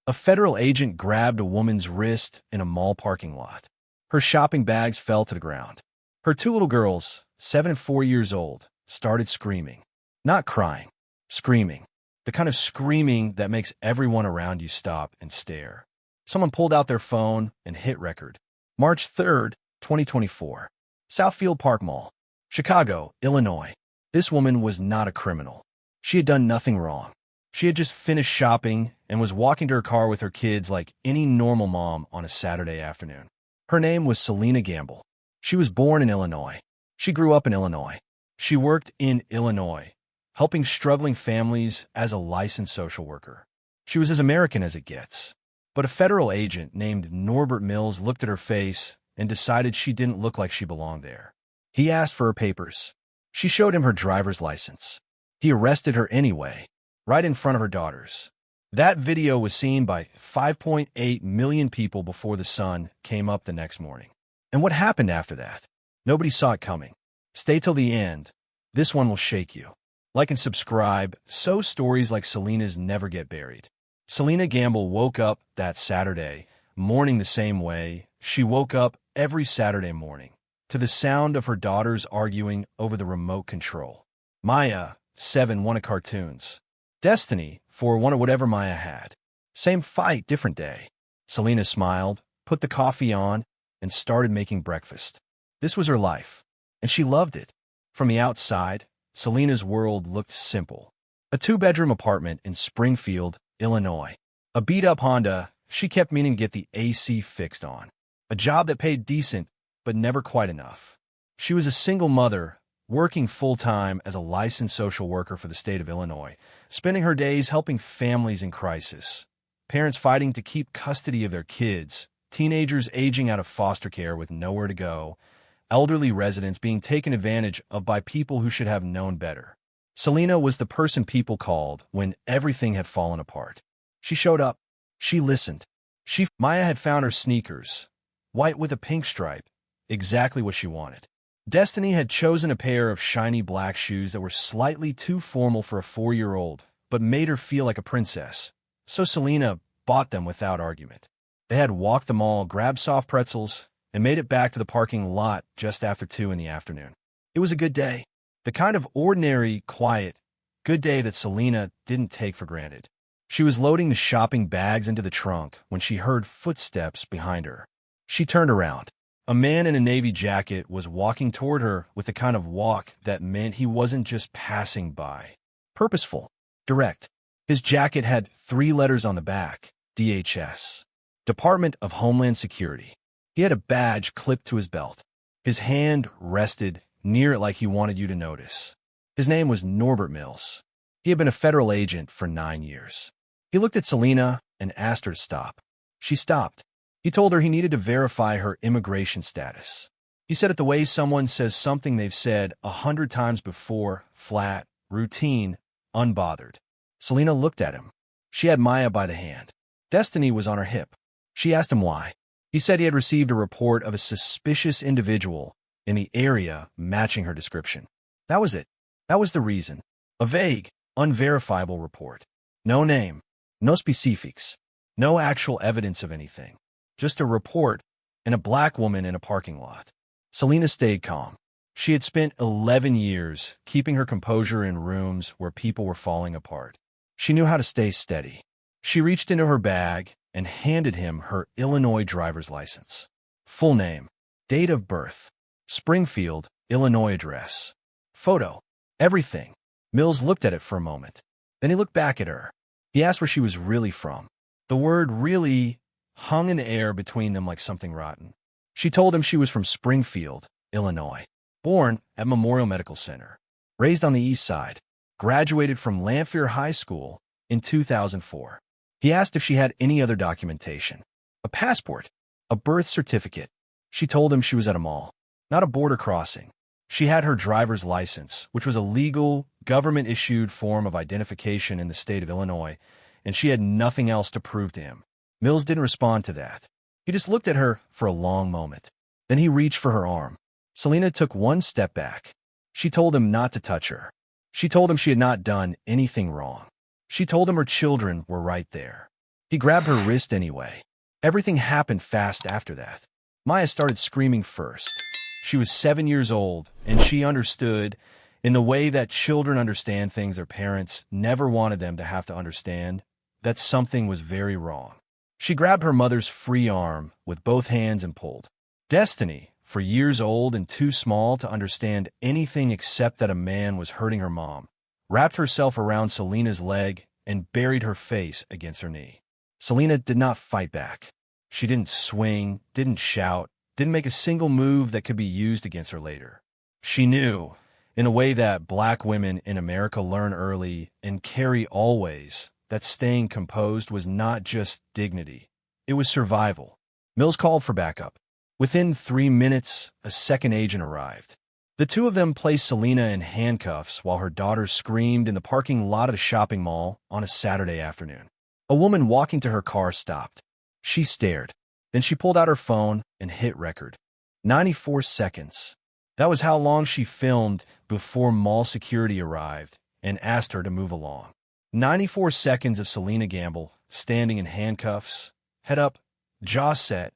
A federal agent grabbed a woman's wrist in a mall parking lot. Her shopping bags fell to the ground. Her two little girls, 7 and 4 years old, started screaming. Not crying, screaming. The kind of screaming that makes everyone around you stop and stare. Someone pulled out their phone and hit record. March 3rd, 2024. Southfield Park Mall, Chicago, Illinois. This woman was not a criminal. She had done nothing wrong. She had just finished shopping and was walking to her car with her kids like any normal mom on a Saturday afternoon. Her name was Selena Gamble. She was born in Illinois. She grew up in Illinois. She worked in Illinois, helping struggling families as a licensed social worker. She was as American as it gets. But a federal agent named Norbert Mills looked at her face and decided she didn't look like she belonged there. He asked for her papers. She showed him her driver's license. He arrested her anyway, right in front of her daughters. That video was seen by 5.8 million people before the sun came up the next morning. And what happened after that? Nobody saw it coming. Stay till the end. This one will shake you. Like and subscribe so stories like Selena's never get buried. Selena Gamble woke up that Saturday morning the same way she woke up every Saturday morning, to the sound of her daughters arguing over the remote control. Maya, 7, wanted cartoons. Destiny, 4, wanted whatever Maya had. Same fight, different day. Selena smiled, put the coffee on, and started making breakfast. This was her life, and she loved it. From the outside, Selena's world looked simple. A 2-bedroom apartment in Springfield, Illinois. A beat-up Honda she kept meaning to get the AC fixed on. A job that paid decent, but never quite enough. She was a single mother, working full-time as a licensed social worker for the state of Illinois, spending her days helping families in crisis. Parents fighting to keep custody of their kids, teenagers aging out of foster care with nowhere to go, elderly residents being taken advantage of by people who should have known better. Selena was the person people called when everything had fallen apart. She showed up. She listened. Maya had found her sneakers, white with a pink stripe, exactly what she wanted. Destiny had chosen a pair of shiny black shoes that were slightly too formal for a 4-year-old, but made her feel like a princess. So Selena bought them without argument. They had walked the mall, grabbed soft pretzels, and made it back to the parking lot just after 2 in the afternoon. It was a good day. The kind of ordinary, quiet, good day that Selena didn't take for granted. She was loading the shopping bags into the trunk when she heard footsteps behind her. She turned around. A man in a navy jacket was walking toward her with the kind of walk that meant he wasn't just passing by. Purposeful. Direct. His jacket had 3 letters on the back, DHS. Department of Homeland Security. He had a badge clipped to his belt. His hand rested near it like he wanted you to notice. His name was Norbert Mills. He had been a federal agent for 9 years. He looked at Selena and asked her to stop. She stopped. He told her he needed to verify her immigration status. He said it the way someone says something they've said 100 times before, flat, routine, unbothered. Selena looked at him. She had Maya by the hand. Destiny was on her hip. She asked him why. He said he had received a report of a suspicious individual in the area matching her description. That was it. That was the reason. A vague, unverifiable report. No name, no specifics, no actual evidence of anything. Just a report and a black woman in a parking lot. Selena stayed calm. She had spent 11 years keeping her composure in rooms where people were falling apart. She knew how to stay steady. She reached into her bag and handed him her Illinois driver's license. Full name, date of birth, Springfield, Illinois address, photo, everything. Mills looked at it for a moment. Then he looked back at her. He asked where she was really from. The word really hung in the air between them like something rotten. She told him she was from Springfield, Illinois. Born at Memorial Medical Center. Raised on the East Side. Graduated from Lanphier High School in 2004. He asked if she had any other documentation. A passport. A birth certificate. She told him she was at a mall. Not a border crossing. She had her driver's license, which was a legal, government-issued form of identification in the state of Illinois, and she had nothing else to prove to him. Mills didn't respond to that. He just looked at her for a long moment. Then he reached for her arm. Selena took one step back. She told him not to touch her. She told him she had not done anything wrong. She told him her children were right there. He grabbed her wrist anyway. Everything happened fast after that. Maya started screaming first. She was 7 years old, and she understood, in the way that children understand things their parents never wanted them to have to understand, that something was very wrong. She grabbed her mother's free arm with both hands and pulled. Destiny, for years old and too small to understand anything except that a man was hurting her mom, wrapped herself around Selena's leg and buried her face against her knee. Selena did not fight back. She didn't swing, didn't shout, didn't make a single move that could be used against her later. She knew, in a way that black women in America learn early and carry always, that staying composed was not just dignity. It was survival. Mills called for backup. Within 3 minutes, a second agent arrived. The two of them placed Selena in handcuffs while her daughter screamed in the parking lot of a shopping mall on a Saturday afternoon. A woman walking to her car stopped. She stared. Then she pulled out her phone and hit record. 94 seconds. That was how long she filmed before mall security arrived and asked her to move along. 94 seconds of Selena Gamble, standing in handcuffs, head up, jaw set,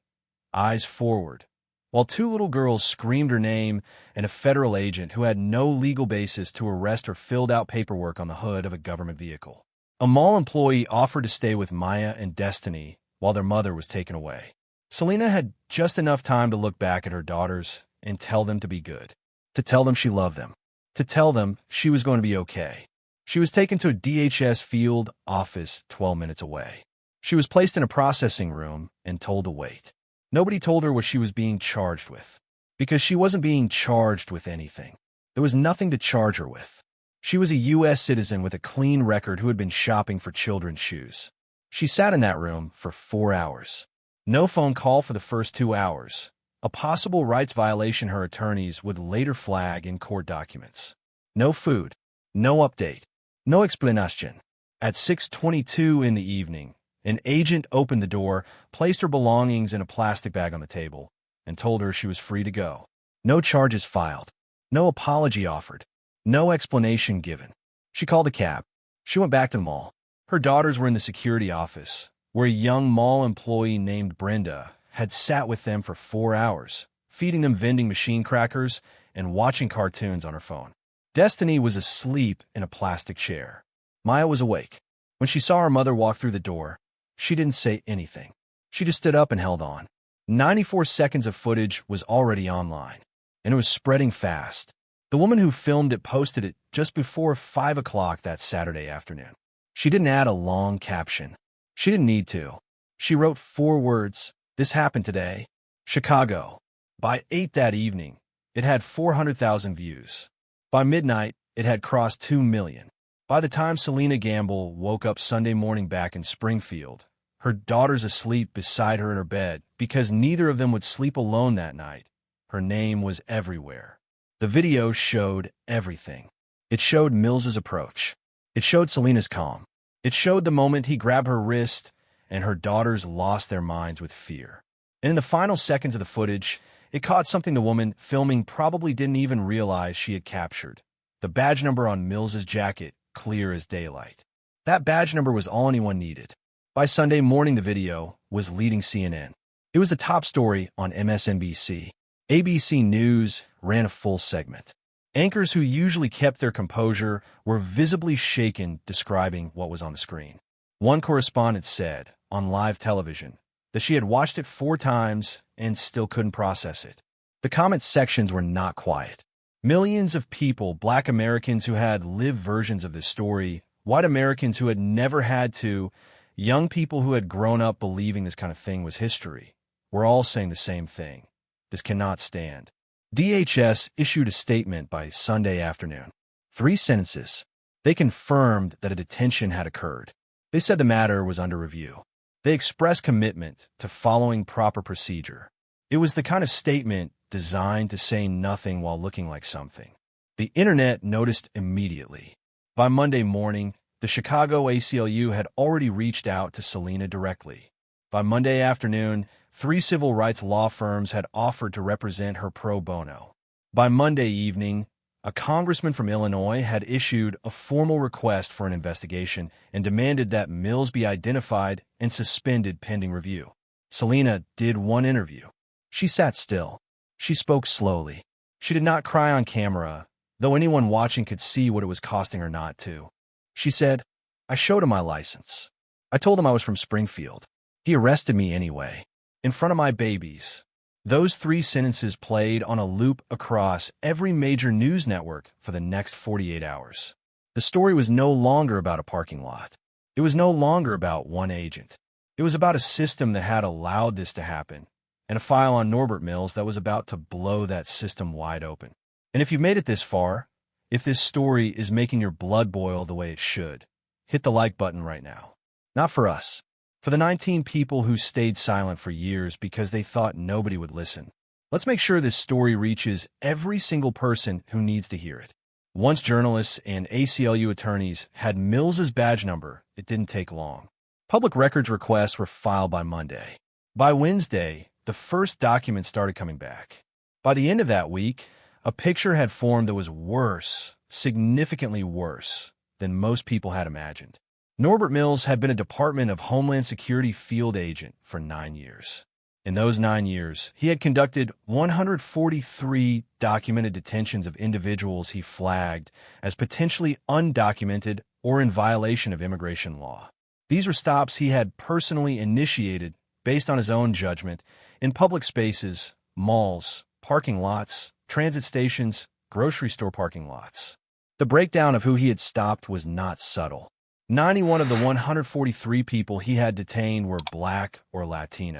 eyes forward, while two little girls screamed her name and a federal agent who had no legal basis to arrest her filled out paperwork on the hood of a government vehicle. A mall employee offered to stay with Maya and Destiny while their mother was taken away. Selena had just enough time to look back at her daughters and tell them to be good, to tell them she loved them, to tell them she was going to be okay. She was taken to a DHS field office 12 minutes away. She was placed in a processing room and told to wait. Nobody told her what she was being charged with, because she wasn't being charged with anything. There was nothing to charge her with. She was a U.S. citizen with a clean record who had been shopping for children's shoes. She sat in that room for 4 hours. No phone call for the first 2 hours, a possible rights violation her attorneys would later flag in court documents. No food, no update, no explanation. At 6:22 in the evening, an agent opened the door, placed her belongings in a plastic bag on the table, and told her she was free to go. No charges filed, no apology offered, no explanation given. She called a cab. She went back to the mall. Her daughters were in the security office, where a young mall employee named Brenda had sat with them for 4 hours, feeding them vending machine crackers and watching cartoons on her phone. Destiny was asleep in a plastic chair. Maya was awake. When she saw her mother walk through the door, she didn't say anything. She just stood up and held on. 94 seconds of footage was already online, and it was spreading fast. The woman who filmed it posted it just before 5 o'clock that Saturday afternoon. She didn't add a long caption. She didn't need to. She wrote 4 words. This happened today. Chicago. By 8 that evening, it had 400,000 views. By midnight, it had crossed 2 million. By the time Selena Gamble woke up Sunday morning back in Springfield, her daughters asleep beside her in her bed because neither of them would sleep alone that night, her name was everywhere. The video showed everything. It showed Mills's approach. It showed Selena's calm. It showed the moment he grabbed her wrist and her daughters lost their minds with fear. And in the final seconds of the footage, it caught something the woman filming probably didn't even realize she had captured. The badge number on Mills's jacket, clear as daylight. That badge number was all anyone needed. By Sunday morning, the video was leading CNN. It was the top story on MSNBC. ABC News ran a full segment. Anchors who usually kept their composure were visibly shaken describing what was on the screen. One correspondent said, on live television, that she had watched it 4 times and still couldn't process it. The comment sections were not quiet. Millions of people, Black Americans who had lived versions of this story, white Americans who had never had to, young people who had grown up believing this kind of thing was history, were all saying the same thing. This cannot stand. DHS issued a statement by Sunday afternoon. 3 sentences. They confirmed that a detention had occurred. They said the matter was under review. They expressed commitment to following proper procedure. It was the kind of statement designed to say nothing while looking like something. The internet noticed immediately. By Monday morning, the Chicago ACLU had already reached out to Selena directly. By Monday afternoon, 3 civil rights law firms had offered to represent her pro bono. By Monday evening, A congressman from Illinois had issued a formal request for an investigation and demanded that Mills be identified and suspended pending review. Selena did one interview. She sat still. She spoke slowly. She did not cry on camera, though anyone watching could see what it was costing her not to. She said, "I showed him my license. I told him I was from Springfield. He arrested me anyway, in front of my babies." Those 3 sentences played on a loop across every major news network for the next 48 hours. The story was no longer about a parking lot. It was no longer about one agent. It was about a system that had allowed this to happen, and a file on Norbert Mills that was about to blow that system wide open. And if you've made it this far, if this story is making your blood boil the way it should, hit the like button right now. Not for us. For the 19 people who stayed silent for years because they thought nobody would listen. Let's make sure this story reaches every single person who needs to hear it. Once journalists and ACLU attorneys had Mills's badge number, it didn't take long. Public records requests were filed by Monday. By Wednesday, the first documents started coming back. By the end of that week, a picture had formed that was worse, significantly worse, than most people had imagined. Norbert Mills had been a Department of Homeland Security field agent for 9 years. In those 9 years, he had conducted 143 documented detentions of individuals he flagged as potentially undocumented or in violation of immigration law. These were stops he had personally initiated based on his own judgment in public spaces, malls, parking lots, transit stations, grocery store parking lots. The breakdown of who he had stopped was not subtle. 91 of the 143 people he had detained were Black or Latino.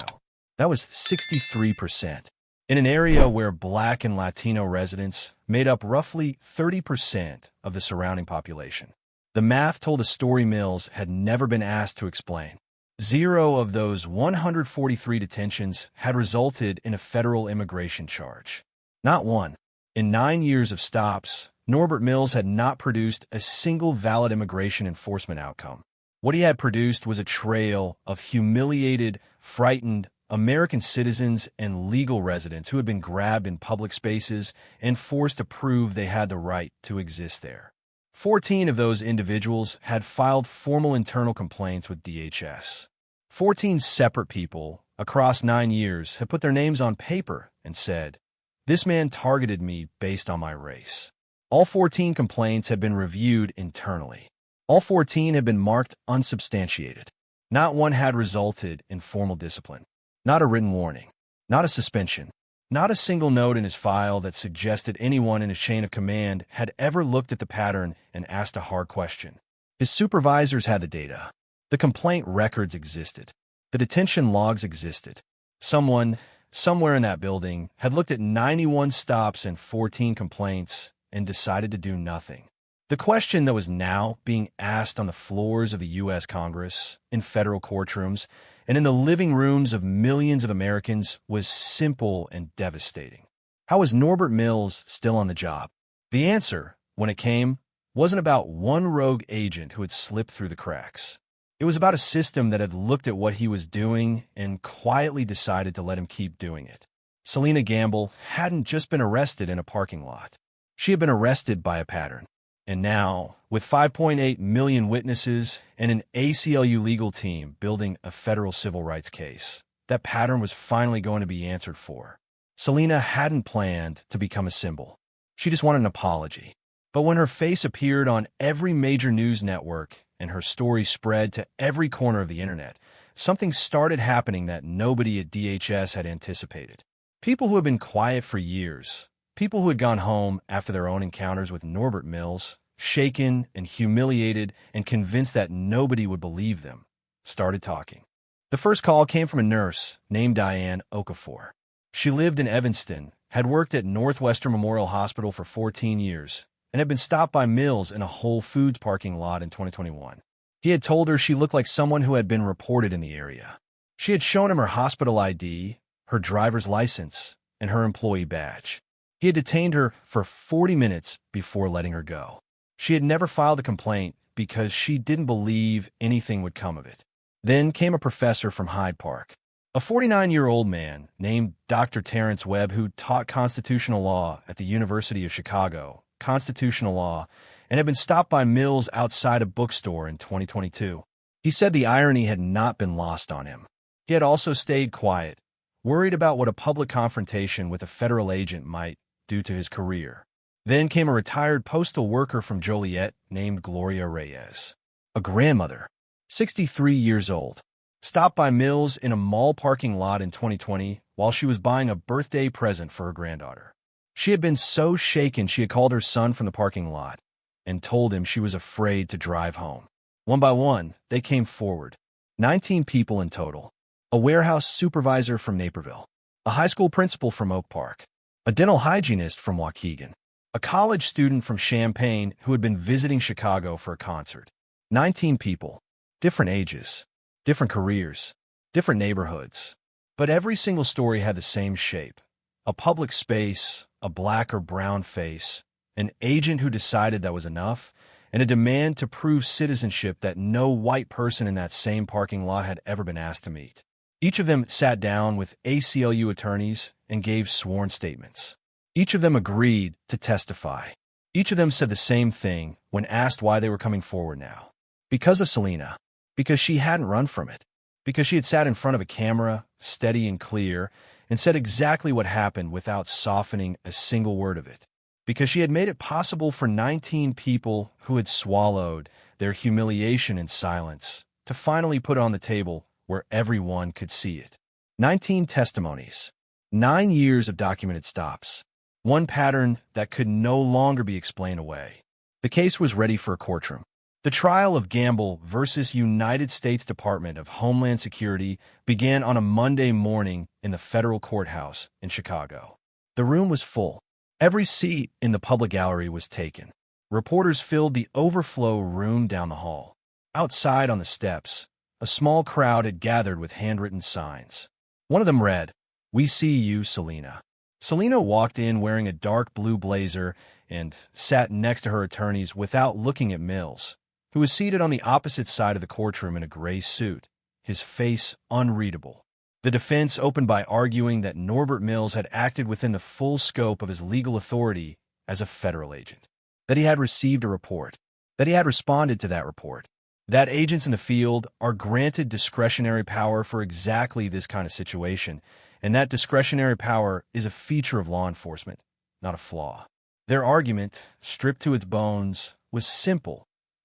That was 63%. In an area where Black and Latino residents made up roughly 30% of the surrounding population. The math told a story Mills had never been asked to explain. 0 of those 143 detentions had resulted in a federal immigration charge. Not one. In 9 years of stops, Norbert Mills had not produced a single valid immigration enforcement outcome. What he had produced was a trail of humiliated, frightened American citizens and legal residents who had been grabbed in public spaces and forced to prove they had the right to exist there. 14 of those individuals had filed formal internal complaints with DHS. 14 separate people across 9 years had put their names on paper and said, "This man targeted me based on my race." All 14 complaints had been reviewed internally. All 14 had been marked unsubstantiated. Not one had resulted in formal discipline. Not a written warning. Not a suspension. Not a single note in his file that suggested anyone in his chain of command had ever looked at the pattern and asked a hard question. His supervisors had the data. The complaint records existed. The detention logs existed. Someone, somewhere in that building, had looked at 91 stops and 14 complaints and decided to do nothing. The question that was now being asked on the floors of the U.S. Congress, in federal courtrooms, and in the living rooms of millions of Americans was simple and devastating. How was Norbert Mills still on the job? The answer, when it came, wasn't about one rogue agent who had slipped through the cracks. It was about a system that had looked at what he was doing and quietly decided to let him keep doing it. Selena Gamble hadn't just been arrested in a parking lot. She had been arrested by a pattern. And now, with 5.8 million witnesses and an ACLU legal team building a federal civil rights case, that pattern was finally going to be answered for. Selena hadn't planned to become a symbol. She just wanted an apology. But when her face appeared on every major news network and her story spread to every corner of the internet, something started happening that nobody at DHS had anticipated. People who had been quiet for years, people who had gone home after their own encounters with Norbert Mills, shaken and humiliated and convinced that nobody would believe them, started talking. The first call came from a nurse named Diane Okafor. She lived in Evanston, had worked at Northwestern Memorial Hospital for 14 years, and had been stopped by Mills in a Whole Foods parking lot in 2021. He had told her she looked like someone who had been reported in the area. She had shown him her hospital ID, her driver's license, and her employee badge. He had detained her for 40 minutes before letting her go. She had never filed a complaint because she didn't believe anything would come of it. Then came a professor from Hyde Park, a 49-year-old man named Dr. Terrence Webb who taught constitutional law at the University of Chicago constitutional law, and had been stopped by Mills outside a bookstore in 2022. He said the irony had not been lost on him. He had also stayed quiet, worried about what a public confrontation with a federal agent might do to his career. Then came a retired postal worker from Joliet named Gloria Reyes, a grandmother, 63 years old, stopped by Mills in a mall parking lot in 2020 while she was buying a birthday present for her granddaughter. She had been so shaken she had called her son from the parking lot and told him she was afraid to drive home. One by one, they came forward. 19 people in total. A warehouse supervisor from Naperville, a high school principal from Oak Park, a dental hygienist from Waukegan, a college student from Champaign who had been visiting Chicago for a concert. 19 people, different ages, different careers, different neighborhoods. But every single story had the same shape. A public space, a black or brown face, an agent who decided that was enough, and a demand to prove citizenship that no white person in that same parking lot had ever been asked to meet. Each of them sat down with ACLU attorneys and gave sworn statements. Each of them agreed to testify. Each of them said the same thing when asked why they were coming forward now. Because of Selena. Because she hadn't run from it. Because she had sat in front of a camera, steady and clear, and said exactly what happened without softening a single word of it. Because she had made it possible for 19 people who had swallowed their humiliation in silence to finally put it on the table where everyone could see it. 19 testimonies, 9 years of documented stops, one pattern that could no longer be explained away. The case was ready for a courtroom. The trial of Gamble versus United States Department of Homeland Security began on a Monday morning in the federal courthouse in Chicago. The room was full. Every seat in the public gallery was taken. Reporters filled the overflow room down the hall. Outside on the steps, a small crowd had gathered with handwritten signs. One of them read, "We see you, Selena." Selena walked in wearing a dark blue blazer and sat next to her attorneys without looking at Mills, who was seated on the opposite side of the courtroom in a gray suit, his face unreadable. The defense opened by arguing that Norbert Mills had acted within the full scope of his legal authority as a federal agent, that he had received a report, that he had responded to that report, that agents in the field are granted discretionary power for exactly this kind of situation, and that discretionary power is a feature of law enforcement, not a flaw. Their argument, stripped to its bones, was simple.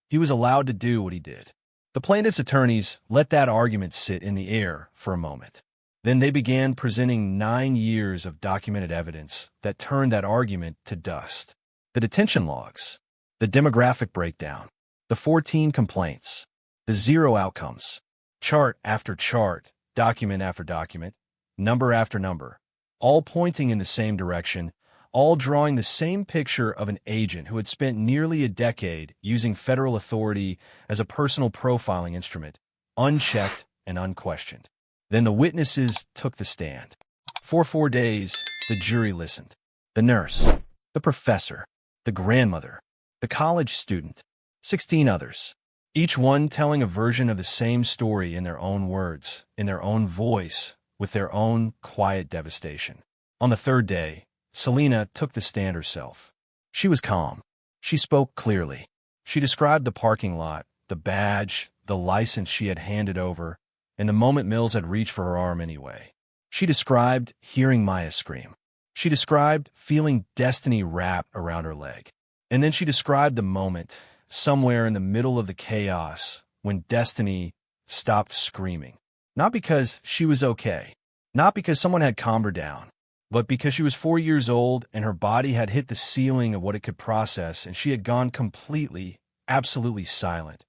He was allowed to do what he did. The plaintiff's attorneys let that argument sit in the air for a moment. Then they began presenting 9 years of documented evidence that turned that argument to dust. The detention logs, the demographic breakdown, the 14 complaints, the 0 outcomes, chart after chart, document after document, number after number, all pointing in the same direction, all drawing the same picture of an agent who had spent nearly a decade using federal authority as a personal profiling instrument, unchecked and unquestioned. Then the witnesses took the stand. For 4 days, the jury listened. The nurse, the professor, the grandmother, the college student, 16 others, each one telling a version of the same story in their own words, in their own voice, with their own quiet devastation. On the 3rd day, Selena took the stand herself. She was calm. She spoke clearly. She described the parking lot, the badge, the license she had handed over, and the moment Mills had reached for her arm anyway. She described hearing Maya scream. She described feeling destiny wrap around her leg. And then she described the moment, somewhere in the middle of the chaos, when destiny stopped screaming. Not because she was okay, not because someone had calmed her down, but because she was 4 years old and her body had hit the ceiling of what it could process and she had gone completely, absolutely silent.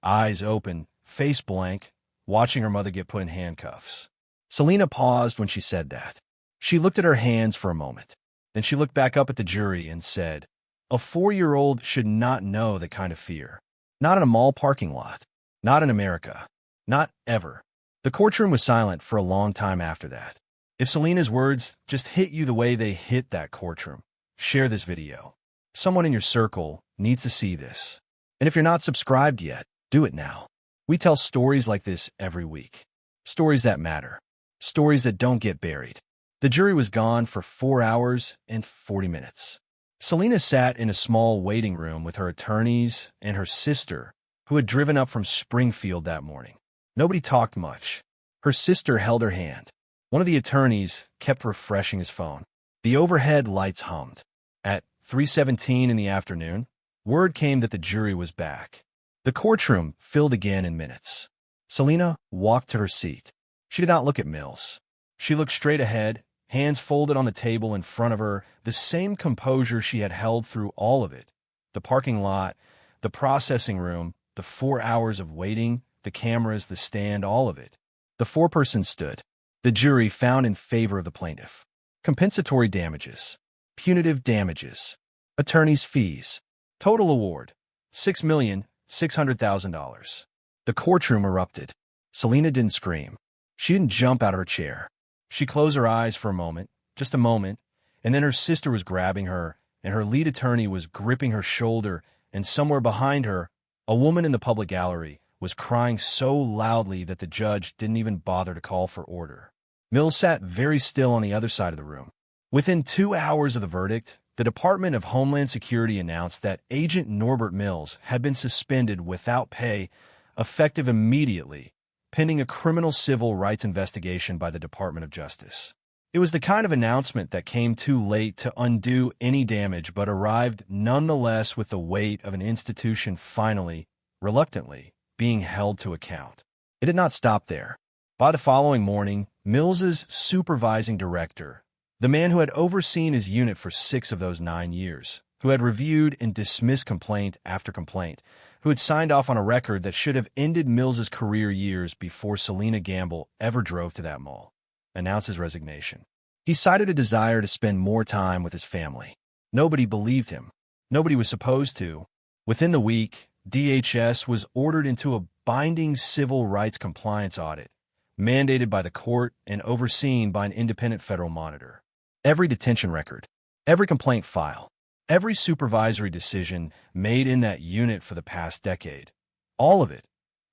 Eyes open, face blank, watching her mother get put in handcuffs. Selena paused when she said that. She looked at her hands for a moment. Then she looked back up at the jury and said, "A 4-year-old should not know the kind of fear. Not in a mall parking lot. Not in America. Not ever." The courtroom was silent for a long time after that. If Selena's words just hit you the way they hit that courtroom, share this video. Someone in your circle needs to see this. And if you're not subscribed yet, do it now. We tell stories like this every week. Stories that matter. Stories that don't get buried. The jury was gone for 4 hours and 40 minutes. Selena sat in a small waiting room with her attorneys and her sister, who had driven up from Springfield that morning. Nobody talked much. Her sister held her hand. One of the attorneys kept refreshing his phone. The overhead lights hummed. At 3:17 in the afternoon, word came that the jury was back. The courtroom filled again in minutes. Selena walked to her seat. She did not look at Mills. She looked straight ahead, hands folded on the table in front of her, the same composure she had held through all of it. The parking lot, the processing room, the 4 hours of waiting, the cameras, the stand, all of it. The foreperson stood. The jury found in favor of the plaintiff. Compensatory damages, punitive damages, attorney's fees. Total award, $6,600,000. The courtroom erupted. Selena didn't scream. She didn't jump out of her chair. She closed her eyes for a moment, just a moment, and then her sister was grabbing her, and her lead attorney was gripping her shoulder, and somewhere behind her, a woman in the public gallery was crying so loudly that the judge didn't even bother to call for order. Mills sat very still on the other side of the room. Within 2 hours of the verdict, the Department of Homeland Security announced that Agent Norbert Mills had been suspended without pay, effective immediately, pending a criminal civil rights investigation by the Department of Justice. It was the kind of announcement that came too late to undo any damage, but arrived nonetheless with the weight of an institution finally, reluctantly, being held to account. It did not stop there. By the following morning, Mills's supervising director, the man who had overseen his unit for 6 of those 9 years, who had reviewed and dismissed complaint after complaint, who had signed off on a record that should have ended Mills's career years before Selena Gamble ever drove to that mall, announced his resignation. He cited a desire to spend more time with his family. Nobody believed him. Nobody was supposed to. Within the week, DHS was ordered into a binding civil rights compliance audit, mandated by the court and overseen by an independent federal monitor. Every detention record, every complaint file, every supervisory decision made in that unit for the past decade, all of it,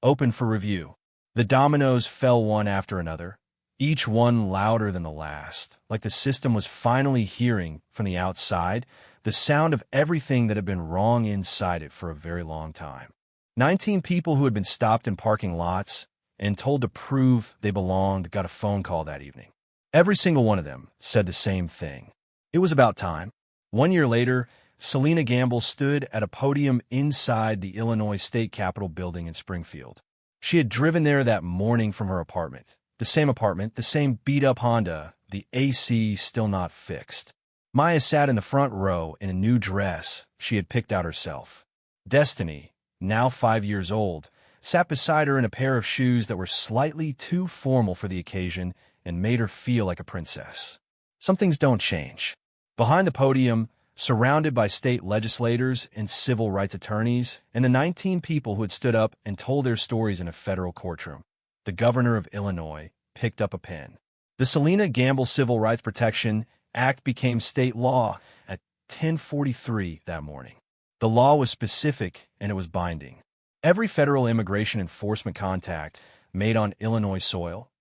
open for review. The dominoes fell one after another, each one louder than the last, like the system was finally hearing, from the outside, the sound of everything that had been wrong inside it for a very long time. 19 people who had been stopped in parking lots and told to prove they belonged got a phone call that evening. Every single one of them said the same thing. It was about time. 1 year later, Selena Gamble stood at a podium inside the Illinois State Capitol building in Springfield. She had driven there that morning from her apartment. The same beat-up Honda, the AC still not fixed. Maya sat in the front row in a new dress she had picked out herself. Destiny, now 5 years old, sat beside her in a pair of shoes that were slightly too formal for the occasion and made her feel like a princess. Some things don't change. Behind the podium, surrounded by state legislators and civil rights attorneys, and the 19 people who had stood up and told their stories in a federal courtroom, the governor of Illinois picked up a pen. The Selena Gamble Civil Rights Protection Act became state law at 10:43 that morning. The law was specific and it was binding. Every federal immigration enforcement contact made on Illinois soil,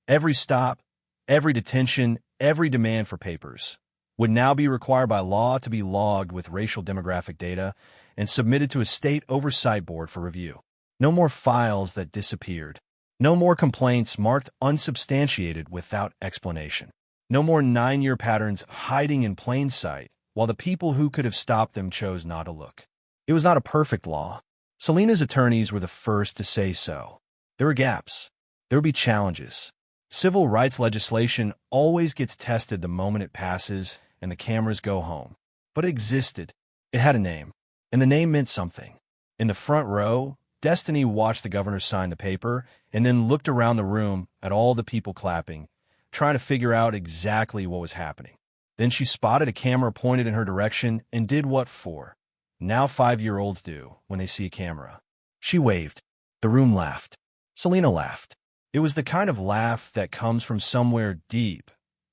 every stop, every detention, every demand for papers, would now be required by law to be logged with racial demographic data and submitted to a state oversight board for review. No more files that disappeared. No more complaints marked unsubstantiated without explanation. No more 9-year patterns hiding in plain sight while the people who could have stopped them chose not to look. It was not a perfect law. Selena's attorneys were the first to say so. There were gaps. There would be challenges. Civil rights legislation always gets tested the moment it passes and the cameras go home. But it existed. It had a name. And the name meant something. In the front row, Destiny watched the governor sign the paper and then looked around the room at all the people clapping, trying to figure out exactly what was happening. Then she spotted a camera pointed in her direction and did what for now 5-year-olds do when they see a camera. She waved. The room laughed. Selena laughed. It was the kind of laugh that comes from somewhere deep,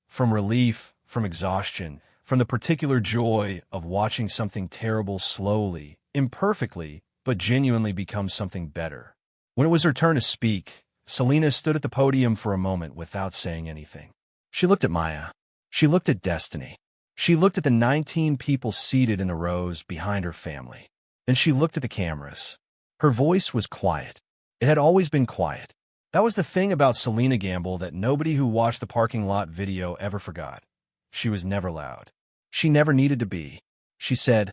from relief, from exhaustion, from the particular joy of watching something terrible slowly, imperfectly, but genuinely become something better. When it was her turn to speak, Selena stood at the podium for a moment without saying anything. She looked at Maya. She looked at Destiny. She looked at the 19 people seated in the rows behind her family. Then she looked at the cameras. Her voice was quiet. It had always been quiet. That was the thing about Selena Gamble that nobody who watched the parking lot video ever forgot. She was never loud. She never needed to be. She said,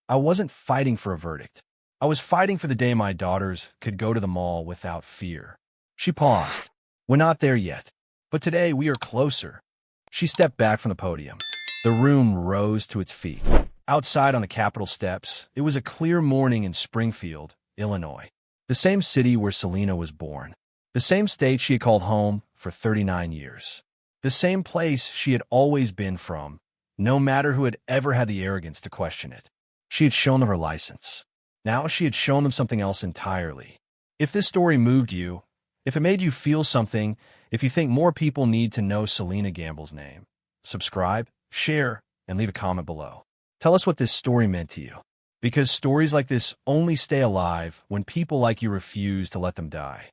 "I wasn't fighting for a verdict. I was fighting for the day my daughters could go to the mall without fear." She paused. "We're not there yet. But today we are closer." She stepped back from the podium. The room rose to its feet. Outside on the Capitol steps, it was a clear morning in Springfield, Illinois. The same city where Selena was born. The same state she had called home for 39 years. The same place she had always been from, no matter who had ever had the arrogance to question it. She had shown them her license. Now she had shown them something else entirely. If this story moved you, if it made you feel something, if you think more people need to know Selena Gamble's name, subscribe, share, and leave a comment below. Tell us what this story meant to you. Because stories like this only stay alive when people like you refuse to let them die.